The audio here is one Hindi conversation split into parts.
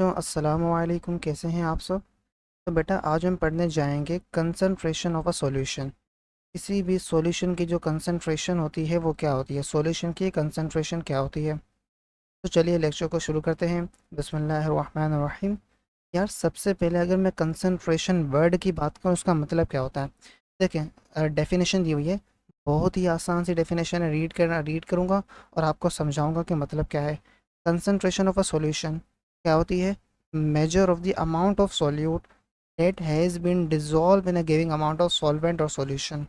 तो अस्सलामुअलैकुम, कैसे हैं आप सब। तो बेटा आज हम पढ़ने जाएंगे कंसंट्रेशन ऑफ अ सॉल्यूशन। किसी भी सॉल्यूशन की जो कंसंट्रेशन होती है वो क्या होती है, सॉल्यूशन की कंसंट्रेशन क्या होती है। तो चलिए लेक्चर को शुरू करते हैं। बिस्मिल्लाहिर्रहमानिर्रहीम। यार सबसे पहले अगर मैं कंसंट्रेशन वर्ड की बात करूँ उसका मतलब क्या होता है। देखें डेफिनेशन दी हुई है, बहुत ही आसान सी डेफिनेशन है। रीड करूँगा और आपको समझाऊंगा कि मतलब क्या है। कंसंट्रेशन ऑफ अ सॉल्यूशन क्या होती है, measure of the amount of solute that has been dissolved in a given amount of solvent or solution।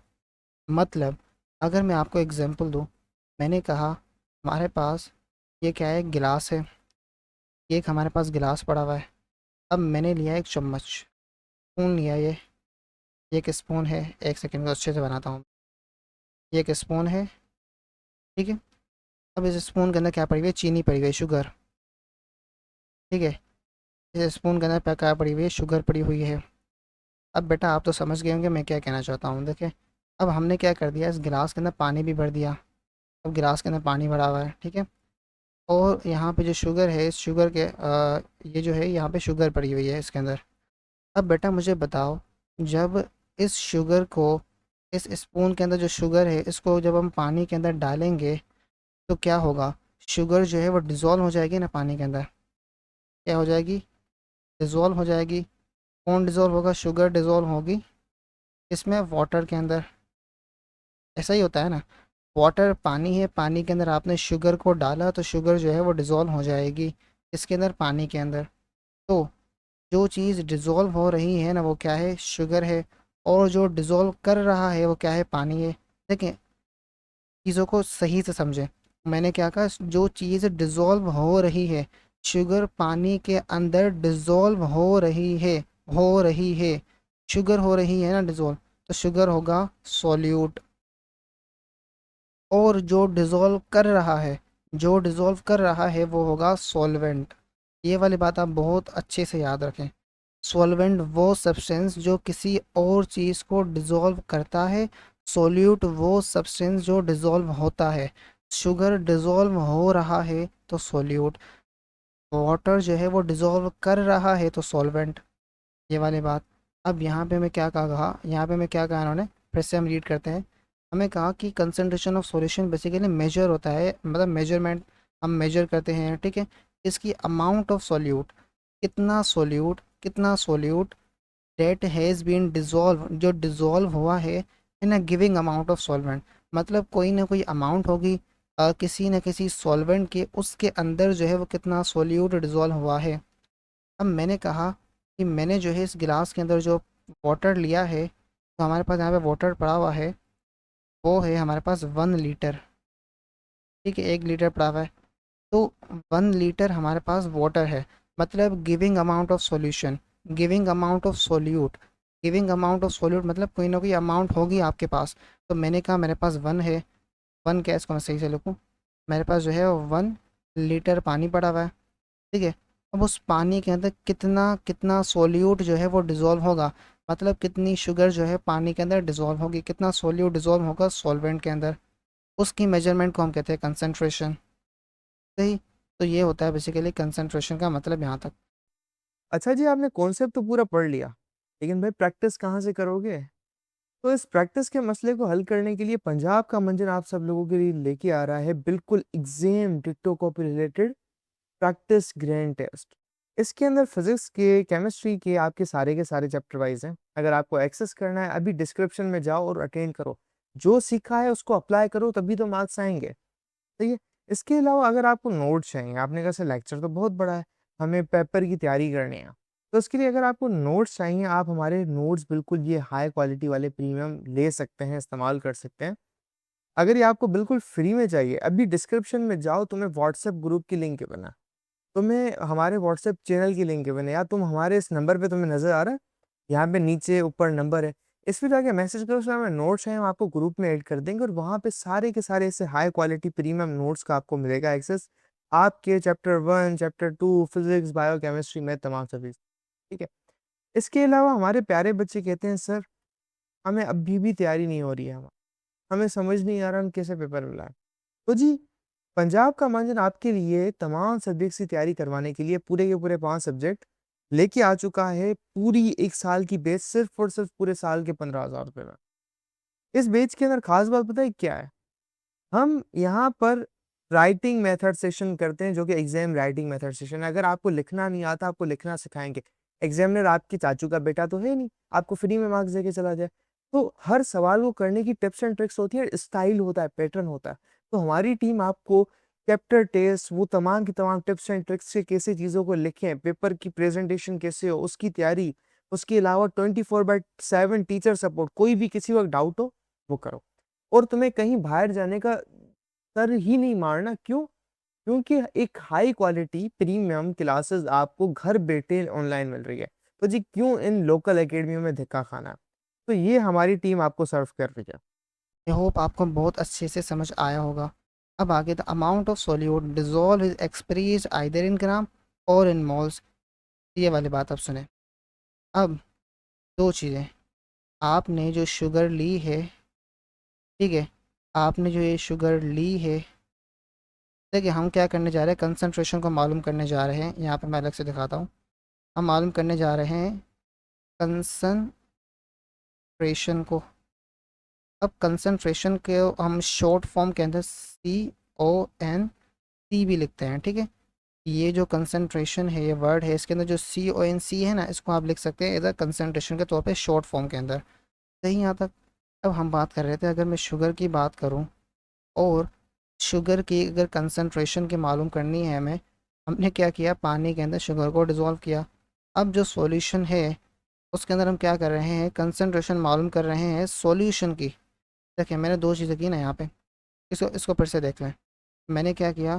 मतलब अगर मैं आपको एग्जांपल दूं, मैंने कहा हमारे पास ये क्या है, गिलास है। एक हमारे पास गिलास पड़ा हुआ है। अब मैंने लिया एक चम्मच, स्पून लिया, ये एक स्पून है। एक सेकंड को अच्छे से बनाता हूँ। ये एक स्पून है, ठीक है। अब इस स्पून के अंदर क्या पड़ी हुई है, चीनी पड़ी हुई है, शुगर, ठीक है। इस स्पून के अंदर क्या पड़ी हुई है, शुगर पड़ी हुई है। अब बेटा आप तो समझ गए होंगे मैं क्या कहना चाहता हूँ। देखिए अब हमने क्या कर दिया, इस गिलास के अंदर पानी भी भर दिया। अब गिलास के अंदर पानी भरा हुआ है, ठीक है। और यहाँ पे जो शुगर है, इस शुगर के ये जो है यहाँ पे शुगर पड़ी हुई है इसके अंदर। अब बेटा मुझे बताओ, जब इस शुगर को, इस स्पून के अंदर जो शुगर है इसको जब हम पानी के अंदर डालेंगे तो क्या होगा, शुगर जो है वो डिज़ोल्व हो जाएगी ना पानी के अंदर। क्या हो जाएगी, डिज़ोल्व हो जाएगी। कौन डिज़ोल्व होगा, शुगर डिज़ोल्व होगी इसमें, वाटर के अंदर। ऐसा ही होता है ना, वाटर पानी है, पानी के अंदर आपने शुगर को डाला तो शुगर जो है वो डिज़ोल्व हो जाएगी इसके अंदर, पानी के अंदर। तो जो चीज़ डिज़ोल्व हो रही है ना वो क्या है, शुगर है। और जो डिज़ोल्व कर रहा है वो क्या है, पानी है। देखें चीज़ों को सही से समझें। मैंने क्या कहा, जो चीज़ डिज़ोल्व हो रही है, शुगर पानी के अंदर डिज़ोल्व हो रही है, शुगर हो रही है ना डिज़ोल्व, तो शुगर होगा सॉल्यूट। और जो डिज़ोल्व कर रहा है, जो डिज़ोल्व कर रहा है वो होगा सॉल्वेंट। ये वाली बात आप बहुत अच्छे से याद रखें। सॉल्वेंट वो सब्सटेंस जो किसी और चीज़ को डिज़ोल्व करता है, सॉल्यूट वो सब्सटेंस जो डिज़ोल्व होता है। शुगर डिज़ोल्व हो रहा है तो सॉल्यूट, वाटर जो है वो डिज़ोल्व कर रहा है तो सॉल्वेंट। ये वाली बात। अब यहाँ पे मैं क्या कहा, यहाँ पे मैं क्या कहा इन्होंने, फिर से हम रीड करते हैं। हमें कहा कि concentration of solution basically measure होता है, मतलब मेजरमेंट हम मेजर करते हैं, ठीक है। इसकी अमाउंट ऑफ सॉल्यूट, कितना solute that has been dissolve, जो डिज़ोल्व हुआ है in a giving amount of solvent. मतलब कोई ना कोई अमाउंट होगी किसी न किसी सॉल्वेंट के, उसके अंदर जो है वो कितना सॉल्यूट डिज़ोल्व हुआ है। अब मैंने कहा कि मैंने जो है इस गिलास के अंदर जो वाटर लिया है, तो हमारे पास यहाँ पे वाटर पड़ा हुआ है, वो है हमारे पास 1 लीटर, ठीक है। 1 लीटर पड़ा हुआ है। तो 1 लीटर हमारे पास वाटर है, मतलब giving amount of solution, giving amount of solute, giving amount of solute मतलब कोई ना कोई अमाउंट होगी आपके पास। तो मैंने कहा मेरे पास 1 है, 1 क्या, इसको मैं सही से लिखूँ, मेरे पास जो है 1 लीटर पानी पड़ा हुआ है, ठीक है। अब उस पानी के अंदर कितना कितना सोल्यूट जो है वो डिज़ोल्व होगा, मतलब कितनी शुगर जो है पानी के अंदर डिज़ोल्व होगी, कितना सोल्यूट डिज़ोल्व होगा सॉल्वेंट के अंदर, उसकी मेजरमेंट को हम कहते हैं कंसंट्रेशन। सही। तो ये होता है बेसिकली कंसंट्रेशन का मतलब यहाँ तक। अच्छा जी, आपने कॉन्सेप्ट तो पूरा पढ़ लिया, लेकिन भाई प्रैक्टिस कहाँ से करोगे? तो इस प्रैक्टिस के मसले को हल करने के लिए पंजाब का मंजर आप सब लोगों के लिए लेके आ रहा है बिल्कुल एग्जाम डिक्टो copy related practice grand test. इसके अंदर फिजिक्स के, केमिस्ट्री के आपके सारे के सारे चैप्टर वाइज हैं। अगर आपको एक्सेस करना है अभी डिस्क्रिप्शन में जाओ और अटेंड करो, जो सीखा है उसको अप्लाई करो, तभी तो मार्क्स आएंगे। ठीक है। इसके अलावा अगर आपको नोट्स चाहिए, आपने कहा लेक्चर तो बहुत बड़ा है, हमें पेपर की तैयारी करनी है, तो उसके लिए अगर आपको नोट्स चाहिए, आप हमारे नोट्स बिल्कुल ये हाई क्वालिटी वाले प्रीमियम ले सकते हैं, इस्तेमाल कर सकते हैं। अगर ये आपको बिल्कुल फ्री में चाहिए, अभी डिस्क्रिप्शन में जाओ, तुम्हें व्हाट्सएप ग्रुप की लिंक बना, तुम्हें हमारे व्हाट्सएप चैनल की लिंक बने, या तुम हमारे इस नंबर पे तुम्हें नजर आ रहा है, यहाँ पे नीचे ऊपर नंबर है, इस पे जाके मैसेज करो, उसमें हमें नोट्स हैं, हम आपको ग्रुप में ऐड कर देंगे, और वहाँ पे सारे के सारे ऐसे हाई क्वालिटी प्रीमियम नोट्स का आपको मिलेगा एक्सेस, आपके chapter 1 chapter 2 physics bio chemistry में तमाम सभी। ठीक है। इसके अलावा हमारे प्यारे बच्चे कहते हैं सर, हमें अभी भी तैयारी नहीं हो रही है, हमें समझ नहीं आ रहा हम कैसे पेपर मिलाएं। तो जी, पंजाब का मंजन आपके लिए तमाम सब्जेक्ट्स की तैयारी करवाने के लिए पूरे के पूरे 5 सब्जेक्ट लेके आ चुका है पूरी 1 साल की बैच सिर्फ और सिर्फ पूरे साल के 15,000 रुपए में। इस बैच के अंदर खास बात पता है क्या है? हम यहाँ पर राइटिंग मेथड सेशन करते हैं जो कि एग्जाम राइटिंग मेथड सेशन है। अगर आपको लिखना नहीं आता, आपको लिखना सिखाएंगे। एग्जामिनर आपके चाचू का बेटा तो है नहीं, आपको फ्री में मार्क्स देके चला जाए। तो हर सवाल को करने की टिप्स एंड ट्रिक्स होती है, स्टाइल होता है, पैटर्न होता है। तो हमारी टीम आपको चैप्टर टेस्ट, वो तमाम की तमाम टिप्स एंड ट्रिक्स से कैसे चीज़ों को लिखें, पेपर की प्रेजेंटेशन कैसे हो, उसकी तैयारी, उसके अलावा 24/7 टीचर सपोर्ट, कोई भी किसी वक्त डाउट हो वो करो। और तुम्हें कहीं बाहर जाने का सर ही नहीं मारना। क्यों? क्योंकि एक हाई क्वालिटी प्रीमियम क्लासेस आपको घर बैठे ऑनलाइन मिल रही है। तो जी क्यों इन लोकल एकेडमियों में धक्का खाना? तो ये हमारी टीम आपको सर्व कर रही है। आई होप आपको बहुत अच्छे से समझ आया होगा। अब आगे, the amount of solute dissolve is expressed either in gram और इन मोल्स। ये वाली बात आप सुने। अब दो चीज़ें, आपने जो शुगर ली है, ठीक है, आपने जो ये शुगर ली है, देखिए हम क्या करने जा रहे हैं, कंसंट्रेशन को मालूम करने जा रहे हैं। यहाँ पे मैं अलग से दिखाता हूँ। हम मालूम करने जा रहे हैं कंसंट्रेशन को। अब कंसंट्रेशन के हम शॉर्ट फॉर्म के अंदर CONC भी लिखते हैं, ठीक है। ये जो कंसंट्रेशन है, ये वर्ड है, इसके अंदर जो CONC है ना, इसको आप लिख सकते हैं इधर कंसंट्रेशन के तौर पे शॉर्ट फॉर्म के अंदर। सही यहाँ तक। अब हम बात कर रहे थे, अगर मैं शुगर की बात करूँ और शुगर की अगर कंसंट्रेशन की मालूम करनी है हमें, हमने क्या किया, पानी के अंदर शुगर को डिज़ोल्व किया। अब जो सॉल्यूशन है उसके अंदर हम क्या कर रहे हैं, कंसंट्रेशन मालूम कर रहे हैं सॉल्यूशन की। देखिए मैंने दो चीज़ें की ना यहाँ पे, इसको इसको फिर से देख लें। मैंने क्या किया,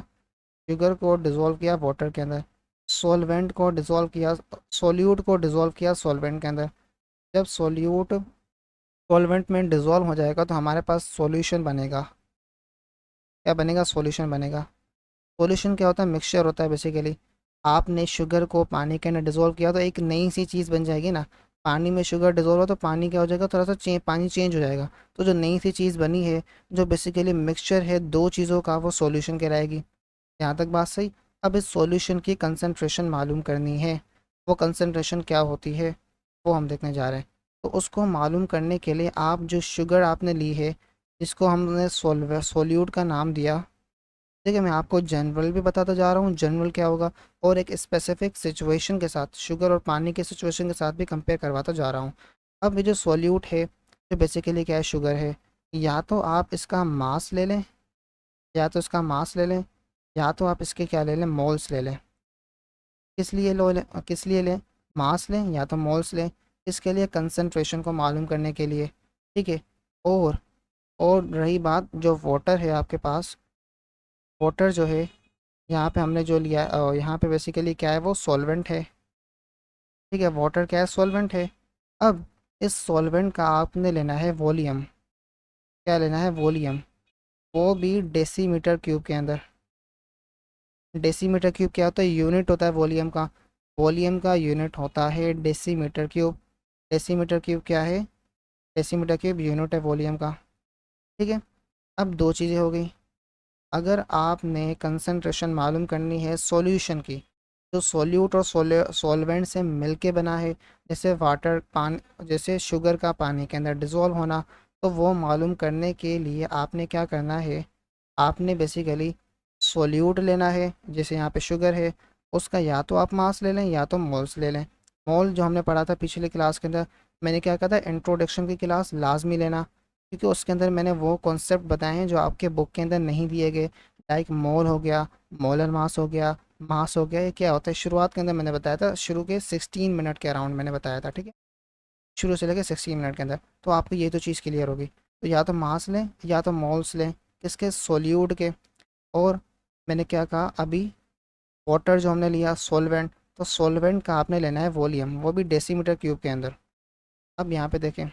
शुगर को डिज़ोल्व किया वाटर के अंदर, सॉल्वेंट को डिज़ोल्व किया, सॉल्यूट को डिज़ोल्व किया सॉल्वेंट के अंदर। जब सॉल्यूट सॉल्वेंट में डिज़ोल्व हो जाएगा तो हमारे पास सॉल्यूशन बनेगा। क्या बनेगा? सॉल्यूशन बनेगा। सॉल्यूशन क्या होता है? मिक्सचर होता है बेसिकली। आपने शुगर को पानी के अंदर डिज़ोल्व किया तो एक नई सी चीज़ बन जाएगी ना। पानी में शुगर डिज़ोल्व हो तो पानी क्या हो जाएगा, थोड़ा सा पानी चेंज हो जाएगा। तो जो नई सी चीज़ बनी है, जो बेसिकली मिक्सचर है दो चीज़ों का, वो सॉल्यूशन कहलाएगी। यहाँ तक बात सही। अब इस सॉल्यूशन की कंसंट्रेशन मालूम करनी है। वो कंसंट्रेशन क्या होती है वो हम देखने जा रहे हैं। तो उसको मालूम करने के लिए आप जो शुगर आपने ली है, जिसको हमने सॉल्यूट का नाम दिया, देखिए मैं आपको जनरल भी बताता जा रहा हूँ, जनरल क्या होगा, और एक स्पेसिफिक सिचुएशन के साथ, शुगर और पानी के सिचुएशन के साथ भी कंपेयर करवाता जा रहा हूँ। अब ये जो सॉल्यूट है, जो बेसिकली क्या है, शुगर है, या तो आप इसका मास ले लें, या तो इसका मास ले लें, या तो आप इसके क्या ले लें, मोल्स ले लें। किस लिए लो लें, किस लिए लें, मास लें या तो मोल्स लें, इसके लिए कंसंट्रेशन को मालूम करने के लिए, ठीक है। और रही बात जो वाटर है आपके पास, वाटर जो है यहाँ पे हमने जो लिया यहाँ पे बेसिकली क्या है, वो सॉल्वेंट है, ठीक है। वाटर क्या है, सॉल्वेंट है। अब इस सॉल्वेंट का आपने लेना है वॉल्यूम। क्या लेना है? वॉल्यूम। वो भी डेसीमीटर क्यूब के अंदर। डेसीमीटर क्यूब क्या होता है? यूनिट होता है वॉल्यूम का। वॉल्यूम का यूनिट होता है डेसीमीटर क्यूब। डेसीमीटर क्यूब क्या है? डेसीमीटर क्यूब यूनिट है वॉल्यूम का, ठीक है। अब दो चीज़ें हो गई। अगर आपने कंसंट्रेशन मालूम करनी है सॉल्यूशन की, जो सॉल्यूट और सॉल्वेंट से मिलके बना है, जैसे वाटर पानी, जैसे शुगर का पानी के अंदर डिज़ोल्व होना, तो वो मालूम करने के लिए आपने क्या करना है, आपने बेसिकली सॉल्यूट लेना है, जैसे यहाँ पे शुगर है, उसका या तो आप मास ले लें या तो मोल्स ले लें। मोल जो हमने पढ़ा था पिछले क्लास के अंदर, मैंने क्या कहा था, इंट्रोडक्शन की क्लास लाजमी लेना, क्योंकि उसके अंदर मैंने वो कॉन्सेप्ट बताए हैं जो आपके बुक के अंदर नहीं दिए गए। लाइक मोल हो गया, मोलर मास हो गया, मास हो गया, ये क्या होता है, शुरुआत के अंदर मैंने बताया था, शुरू के 16 मिनट के अराउंड मैंने बताया था, ठीक है। शुरू से लेकर 16 मिनट के अंदर, तो आपको ये तो चीज़ क्लियर होगी। तो या तो मास लें या तो मोल्स लें, किसके? सॉल्यूट के। और मैंने क्या कहा अभी, वाटर जो हमने लिया सॉल्वेंट, तो सॉल्वेंट का आपने लेना है वॉल्यूम, वो भी डेसीमीटर क्यूब के अंदर। अब यहाँ पे देखें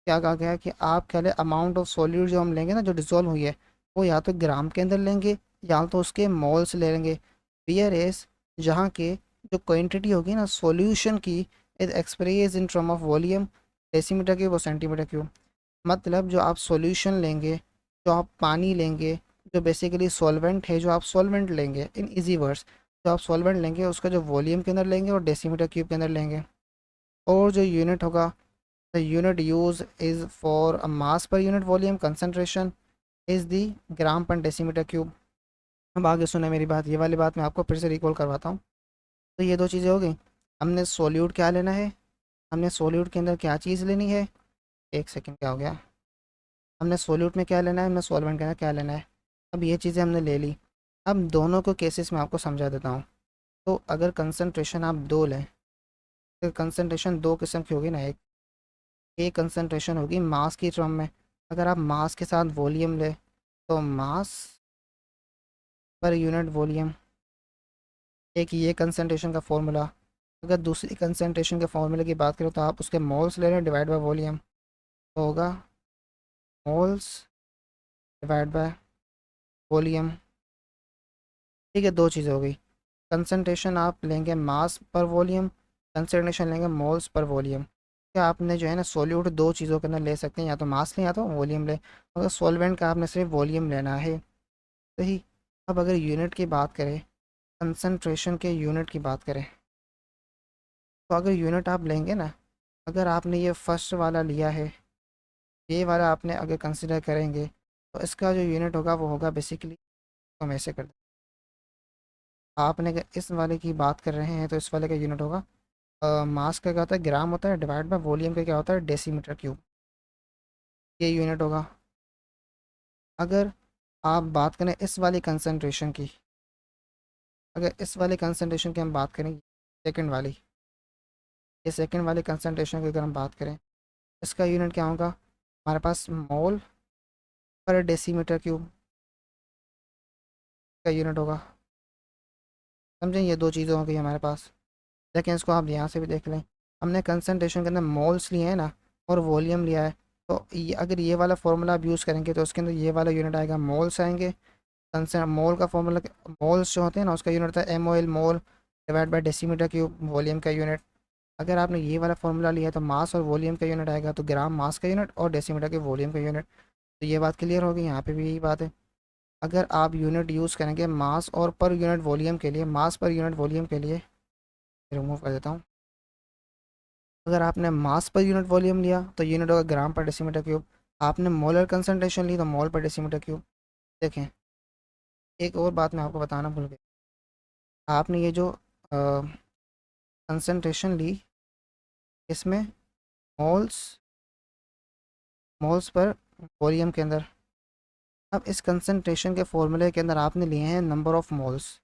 क्या कहा गया है कि आप क्या लें, अमाउंट ऑफ सॉल्यूट जो हम लेंगे ना, जो डिज़ोल्व हुई है, वो या तो ग्राम के अंदर लेंगे या तो उसके मोल्स ले लेंगे। वियर एज जहाँ के जो क्वांटिटी होगी ना सॉल्यूशन की, is express in term of volume, decimetre cube और सेंटीमीटर क्यूब। मतलब जो आप सॉल्यूशन लेंगे, जो आप पानी लेंगे, जो बेसिकली सॉल्वेंट है, जो आप सॉल्वेंट लेंगे इन इजी वर्ड्स, जो आप सॉल्वेंट लेंगे उसका जो वॉल्यूम के अंदर लेंगे और डेसीमीटर क्यूब के अंदर लेंगे। और जो यूनिट होगा, the unit use is for a mass per unit volume concentration is the gram per decimetre cube. अब आगे सुने मेरी बात, ये वाली बात मैं आपको फिर से रिकॉल करवाता हूँ। तो ये दो चीज़ें हो गई। हमने सॉल्यूट क्या लेना है, हमने सॉल्यूट के अंदर क्या चीज़ लेनी है, एक सेकंड क्या हो गया, हमने सॉल्यूट में क्या लेना है, हमने सॉल्वेंट के अंदर क्या लेना है। अब ये चीज़ें हमने ले ली। अब दोनों को केसेस में आपको समझा देता हूँ। तो अगर कंसनट्रेशन आप दो लें, तो कंसनट्रेशन दो किस्म की होगी ना, एक कंसनट्रेशन होगी मास की टर्म में। अगर आप मास के साथ वॉल्यूम ले तो मास पर यूनिट वॉल्यूम, एक ये कंसनट्रेशन का फॉर्मूला। अगर दूसरी कंसनट्रेशन के फार्मूले की बात करें तो आप उसके मोल्स ले लें डिवाइड बाय वॉल्यूम, तो होगा मोल्स डिवाइड बाय वॉल्यूम। ठीक है, दो चीज़ें हो गई। कंसनट्रेशन आप लेंगे मास पर वॉल्यूम, कंसनट्रेशन लेंगे मोल्स पर वॉल्यूम। क्या आपने जो है ना सोल्यूट दो चीज़ों के अंदर ले सकते हैं, या तो मास लें या तो वॉल्यूम लें। अगर सॉल्वेंट का आपने सिर्फ वॉल्यूम लेना है, सही। अब अगर यूनिट की बात करें, कंसनट्रेशन के यूनिट की बात करें, तो अगर यूनिट आप लेंगे ना, अगर आपने ये फर्स्ट वाला लिया है, ये वाला आपने अगर कंसिडर करेंगे, तो इसका जो यूनिट होगा वो होगा बेसिकली, तो हम ऐसे कर दें। आपने अगर इस वाले की बात कर रहे हैं तो इस वाले का यूनिट होगा, मास का क्या होता है, ग्राम होता है, डिवाइड बाय वॉल्यूम का क्या होता है, डेसीमीटर क्यूब। ये यूनिट होगा। अगर आप बात करें इस वाली कंसनट्रेशन की, अगर इस वाली कंसनट्रेशन की हम बात करें, सेकंड वाली, ये सेकंड वाली कंसनट्रेशन की अगर हम बात करें, इसका यूनिट क्या होगा, हमारे पास मोल पर डेसीमीटर क्यूब का यूनिट होगा। समझें, ये दो चीज़ें हो गई हमारे पास। लेकिन इसको आप यहाँ से भी देख लें, हमने कंसनट्रेशन के अंदर मोल्स लिए हैं ना, और वॉल्यूम लिया है। तो ये अगर ये वाला फार्मूला आप यूज़ करेंगे तो उसके अंदर ये वाला यूनिट आएगा, मोल्स आएंगे। कंसन मोल का फार्मूला, मोल्स जो होते हैं ना उसका यूनिट होता है M O L, mole divide by decimetre cube, volume का यूनिट। अगर आपने ये वाला फार्मूला लिया है तो मास और वॉल्यूम का यूनिट आएगा, तो ग्राम मास का यूनिट और डेसीमीटर के वॉल्यूम का यूनिट। तो ये बात क्लियर होगी, यहाँ पे भी यही बात है। अगर आप यूनिट यूज़ करेंगे मास और पर यूनिट वॉल्यूम के लिए, मास पर यूनिट वॉल्यूम के लिए, रिमूव कर देता हूँ। अगर आपने मास पर यूनिट वॉल्यूम लिया तो यूनिट होगा ग्राम पर डेसीमीटर क्यूब। आपने मोलर कंसनट्रेशन ली तो मोल पर डेसीमीटर क्यूब। देखें, एक और बात मैं आपको बताना भूल गया। आपने ये जो कंसनट्रेशन ली, इसमें मोल्स, मोल्स पर वॉल्यूम के अंदर, अब इस कंसनट्रेशन के फॉर्मूले के अंदर आपने लिए हैं नंबर ऑफ मोल्स।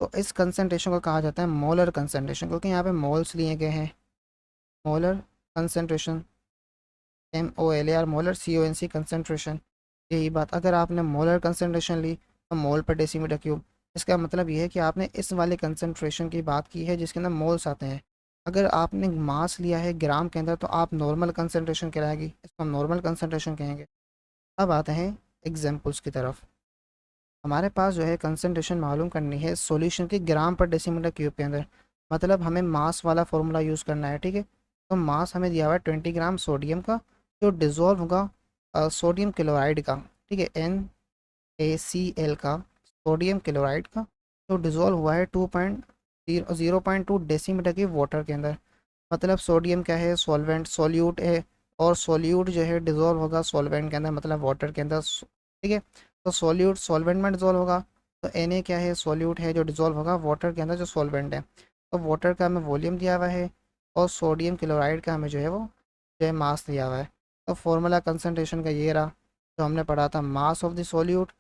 तो इस कंसनट्रेशन को कहा जाता है मोलर कंसनट्रेशन, क्योंकि यहाँ पे मोल्स लिए गए हैं। Molar concentration, M O L A R, molar C O N C concentration. यही बात, अगर आपने मोलर कंसनट्रेशन ली तो मोल पर डेसीमीटर क्यूब। इसका मतलब ये है कि आपने इस वाले कंसनट्रेशन की बात की है जिसके अंदर मोल्स आते हैं। अगर आपने मास लिया है ग्राम के अंदर तो आप नॉर्मल कंसनट्रेशन कहलाएगी, इसको हम नॉर्मल कंसनट्रेशन कहेंगे। अब आते हैं एग्जाम्पल्स की तरफ। हमारे पास जो है कंसनट्रेशन मालूम करनी है सॉल्यूशन की ग्राम पर डेसीमीटर क्यूब के अंदर, मतलब हमें मास वाला फॉर्मूला यूज़ करना है, ठीक है। तो मास हमें दिया हुआ है 20 ग्राम सोडियम का, जो डिज़ोल्व होगा सोडियम क्लोराइड का, ठीक है, NaCl का, सोडियम क्लोराइड का, जो डिज़ोल्व हुआ है 0.2 डेसीमीटर की वाटर के अंदर। मतलब सोडियम क्या है, सॉल्वेंट, सॉल्यूट है, और सॉल्यूट जो है डिज़ोल्व होगा सॉल्वेंट के अंदर, मतलब वाटर के अंदर, ठीक है। तो सॉल्यूट सॉल्वेंट में डिज़ोल्व होगा, तो Na क्या है, सॉल्यूट है जो डिज़ोल्व होगा वाटर के अंदर जो सॉल्वेंट है। तो वाटर का हमें वॉल्यूम दिया हुआ है, और सोडियम क्लोराइड का हमें जो है वो जो है मास दिया हुआ है। तो फॉर्मूला कंसनट्रेशन का ये रहा जो हमने पढ़ा था, mass of the solute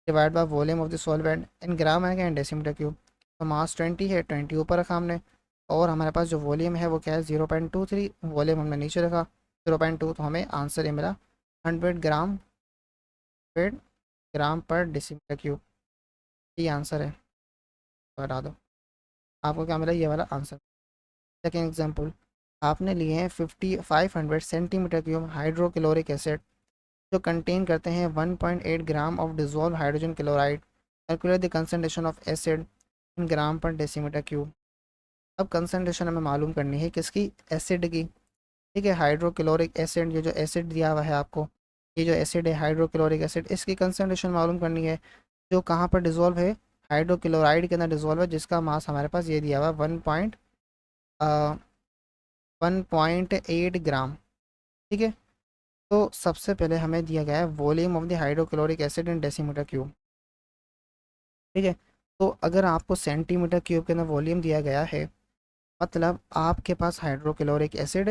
divide by volume of the solvent in gram आएगा एंड डेसीमीटर क्यूब। तो मास 20 है, 20 ऊपर रखा हमने, और हमारे पास जो वॉल्यूम है वो क्या है, 0.23, वॉल्यूम हमने नीचे रखा 0.2, तो हमें आंसर ये मिला 100 ग्राम, 100 ग्राम पर डेसीमीटर क्यूब। ये आंसर है, तो हटा दो। आपको क्या मिला, ये वाला आंसर। सेकेंड एग्जाम्पल, आपने लिए हैं 500 सेंटीमीटर क्यूब हाइड्रोक्लोरिक एसिड, जो कंटेन करते हैं 1.8 gram of dissolve hydrogen chloride. Calculate the concentration of acid in gram per decimetre cube. अब कंसनट्रेशन हमें मालूम करनी है किसकी, एसिड की, ठीक है। हाइड्रोक्लोरिक एसिड, ये जो एसिड दिया हुआ है आपको, ये जो एसिड है हाइड्रोक्लोरिक एसिड, इसकी कंसनट्रेशन मालूम करनी है, जो कहाँ पर डिजोल्व है, हाइड्रोक्लोराइड के अंदर डिजोल्व है, जिसका मास हमारे पास ये दिया हुआ है 1.8 ग्राम। ठीक है, तो सबसे पहले हमें दिया गया है volume of the hydrochloric acid in decimetre cube. ठीक है, तो अगर आपको सेंटीमीटर क्यूब के अंदर वॉल्यूम दिया गया है, मतलब आपके पास हाइड्रोक्लोरिक एसिड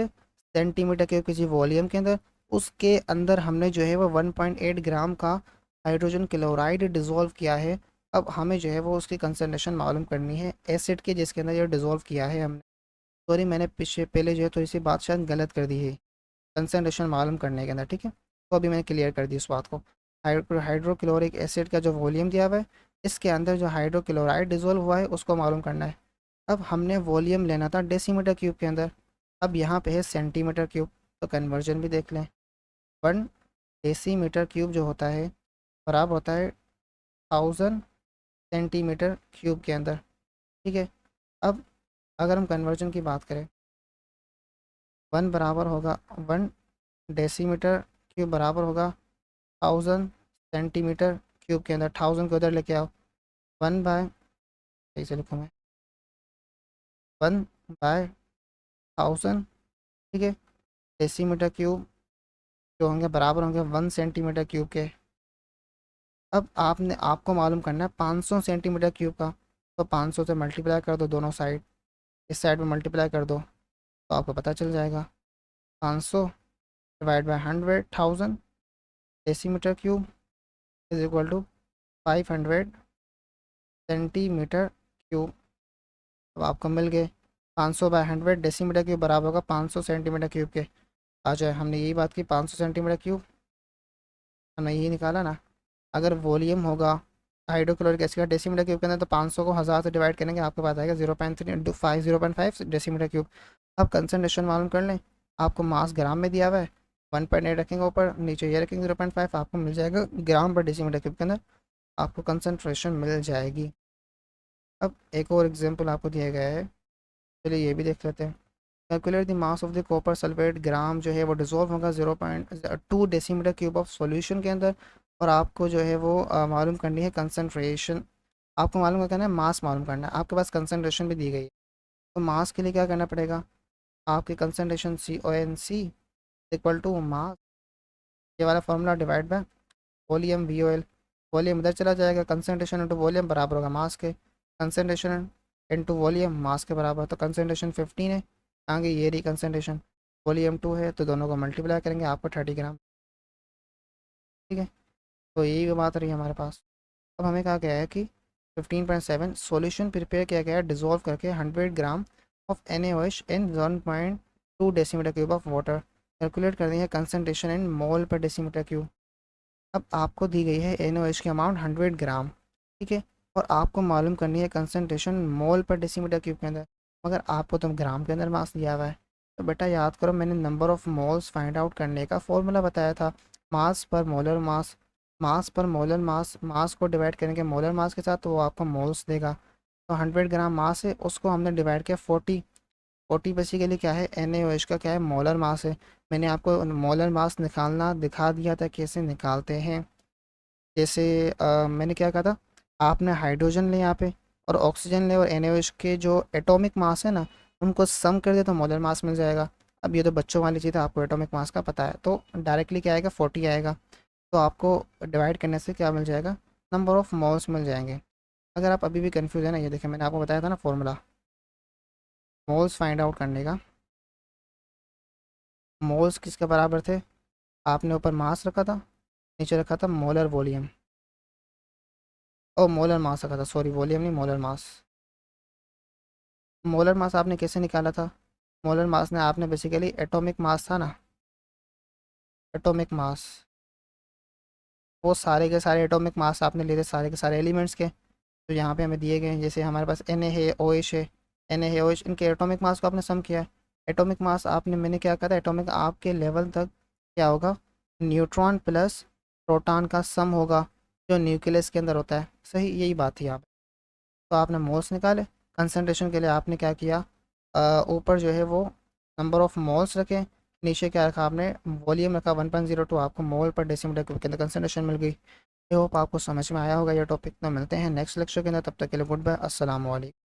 सेंटीमीटर क्यूब किसी वॉल्यूम के अंदर, उसके अंदर हमने जो है वो 1.8 ग्राम का हाइड्रोजन क्लोराइड डिज़ोल्व किया है। अब हमें जो है वो उसकी कंसनट्रेशन मालूम करनी है एसिड के जिसके अंदर ये डिज़ोल्व किया है हमने। सॉरी, मैंने पीछे पहले जो है थोड़ी सी बात शायद गलत कर दी है कंसनट्रेशन मालूम करने के अंदर। ठीक है, तो अभी मैंने क्लियर कर दी उस बात को। हाइड्रोक्लोरिक एसिड का जो वॉल्यूम दिया हुआ है, इसके अंदर जो हाइड्रोक्लोराइड डिज़ोल्व हुआ है उसको मालूम करना है। अब हमने वॉल्यूम लेना था डेसीमीटर क्यूब के अंदर, अब यहाँ पे है सेंटीमीटर क्यूब, तो कन्वर्जन भी देख लें। 1 डेसीमीटर क्यूब जो होता है बराबर होता है 1000 सेंटीमीटर क्यूब के अंदर। ठीक है, अब अगर हम कन्वर्जन की बात करें, 1 डेसीमीटर क्यूब बराबर होगा 1000 सेंटीमीटर क्यूब के अंदर। 1000 को उधर लेके आओ, 1/, सही से लिखूँ मैं, 1/1000। ठीक है, डेसीमीटर क्यूब जो होंगे बराबर होंगे 1 सेंटीमीटर क्यूब के। अब आपको मालूम करना है 500 सेंटीमीटर क्यूब का, तो 500 से मल्टीप्लाई कर दो दोनों साइड, इस साइड में मल्टीप्लाई कर दो तो आपको पता चल जाएगा। 500 divide by 100,000 decimetre cube is equal to 500 centimetre cube. अब आपको मिल गए 500/100 डेसीमीटर क्यूब बराबर होगा 500 सेंटीमीटर क्यूब के। आ जाए, हमने यही बात की 500 सेंटीमीटर क्यूब, हमने यही निकाला ना। अगर वॉल्यूम होगा हाइड्रोक्लोरिक एसिड का डेसीमीटर क्यूब के अंदर, तो 500 को 1000 से डिवाइड करेंगे, आपके पास आएगा 0.3 इंटू 5, 0.5 डेसीमीटर क्यूब। अब कंसनट्रेशन मालूम कर लें, आपको मास ग्राम में दिया हुआ है, 1.8 रखेंगे ऊपर, नीचे ये रखेंगे 0.5, आपको मिल जाएगा ग्राम पर डेसीमीटर क्यूब के अंदर आपको कंसनट्रेशन मिल जाएगी। अब एक और एग्जाम्पल आपको दिया गया है, चलिए ये भी देख लेते हैं। Calculate the mass of the copper sulphate, gram जो है वो डिजोल्व होगा 0.2 डेसीमीटर क्यूब ऑफ सॉल्यूशन के अंदर, और आपको जो है वो मालूम करनी है कंसनट्रेशन। आपको मालूम करना है मास मालूम करना है, आपके पास कंसनट्रेशन भी दी गई है, तो मास के लिए क्या करना पड़ेगा, आपकी concentration CONC equal to mass, ये वाला formula divide by volume VOL। Volume इधर चला जाएगा, कंसनट्रेशन इंटू वॉल्यूम बराबर होगा मास के, कंसनट्रेशन इंटू वॉल्यूम मास के बराबर, तो कंसनट्रेशन 15 है, आगे ये रही कंसनट्रेशन, वॉल्यूम 2 है, तो दोनों को मल्टीप्लाई करेंगे आपको 30 ग्राम। ठीक है, तो यही बात रही हमारे पास। अब हमें कहा गया है कि 15.7 सॉल्यूशन प्रिपेयर किया गया है डिजोल्व करके 100 gram of NaOH in 1.2 decimetre cube of water. Calculate कर दी है कंसनट्रेशन इन मोल पर डेसीमीटर क्यूब। अब आपको दी गई है NaOH की अमाउंट 100 ग्राम। ठीक है, और आपको मालूम करनी है कंसनट्रेशन मोल पर डेसीमीटर क्यूब के अंदर, मगर आपको तो ग्राम के अंदर मास दिया हुआ है। तो बेटा याद करो, मैंने number of moles find out करने का फॉर्मूला बताया था, मास पर मोलर मास, मास पर मोलर मास, मास को डिवाइड करेंगे मोलर मास के साथ तो वो आपको मोल्स देगा। तो 100 ग्राम मास है, उसको हमने डिवाइड किया 40 बेसिकली क्या है, NaOH का क्या है, मोलर मास है। मैंने आपको मोलर मास निकालना दिखा दिया था कैसे निकालते हैं। जैसे मैंने क्या कहा था, आपने हाइड्रोजन ले यहाँ पे और ऑक्सीजन ले, और NaOH के जो एटॉमिक मास है ना उनको सम कर दे तो मोलर मास मिल जाएगा। अब ये तो बच्चों वाली चीज़ है, आपको एटॉमिक मास का पता है, तो डायरेक्टली क्या आएगा 40 आएगा। तो आपको डिवाइड करने से क्या मिल जाएगा, नंबर ऑफ़ मोल्स मिल जाएंगे। अगर आप अभी भी कंफ्यूज है ना, ये देखिए मैंने आपको बताया था ना फॉर्मूला मोल्स फाइंड आउट करने का। मोल्स किसके बराबर थे, आपने ऊपर मास रखा था, नीचे रखा था मोलर वॉल्यूम, और मोलर मास रखा था, सॉरी वॉल्यूम नहीं मोलर मास। मोलर मास आपने कैसे निकाला था, मोलर मास ने आपने बेसिकली एटॉमिक मास था ना, एटॉमिक मास, वो सारे के सारे एटॉमिक मास आपने लिए थे सारे के सारे एलिमेंट्स के, तो यहाँ पे हमें दिए गए हैं। जैसे हमारे पास Na है, OH है, Na OH, इनके एटॉमिक मास को आपने सम किया है। एटॉमिक मास आपने मैंने क्या कहा था, एटॉमिक आपके लेवल तक क्या होगा, न्यूट्रॉन प्लस प्रोटॉन का सम होगा जो न्यूक्लियस के अंदर होता है। सही, यही बात थी यहाँ पे। तो आपने मोल्स निकाले, कंसनट्रेशन के लिए आपने क्या किया, ऊपर जो है वो नंबर ऑफ़ मोल्स रखें, नीचे क्या रखा आपने, वॉल्यूम रखा 1.02, आपको मोल पर डेसिमीटर क्यूब के अंदर कंसंट्रेशन मिल गई। आई होप आपको समझ में आया होगा ये टॉपिक। तो मिलते हैं नेक्स्ट लेक्चर के अंदर, तब तक के लिए गुड बाय, अस्सलाम वालेकुम।